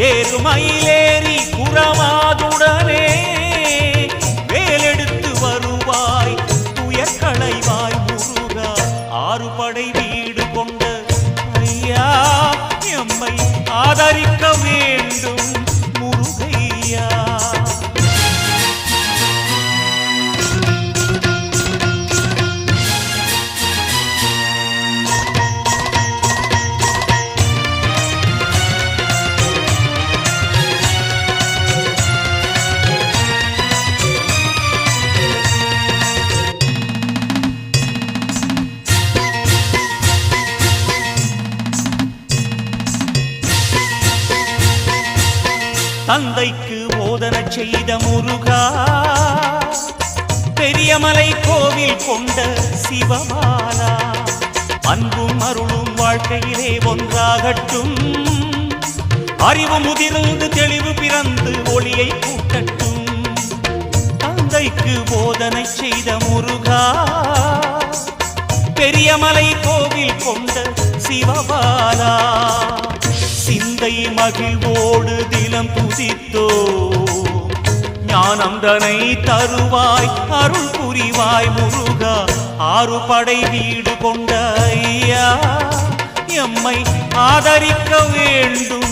ஏறுமயிலேறி புறமாதுடனே வேலெடுத்து வருவாய் துயர்களைவாய் முருகா ஆறுபடை வீடு கொண்ட ஐயா எம்மை ஆதரிக்க வேண்டும் முருகையா. தந்தைக்கு போதனை செய்த முருகா பெரியமலை கோவில் கொண்ட சிவமாலா அன்பும் அருளும் வாழ்க்கையிலே ஒன்றாகட்டும் அறிவு முதிர்ந்து தெளிவு பிறந்து ஒளியை கூட்டட்டும். தந்தைக்கு போதனை செய்த முருகா பெரியமலை கோவில் கொண்ட சிவபாலா சிந்தை மகிழ்வோடு தினம் துதித்தோ ஞானந்தனை தருவாய் அருள் புரிவாய் முருகா ஆறுபடை வீடு கொண்ட ஐயா எம்மை ஆதரிக்க வேண்டும்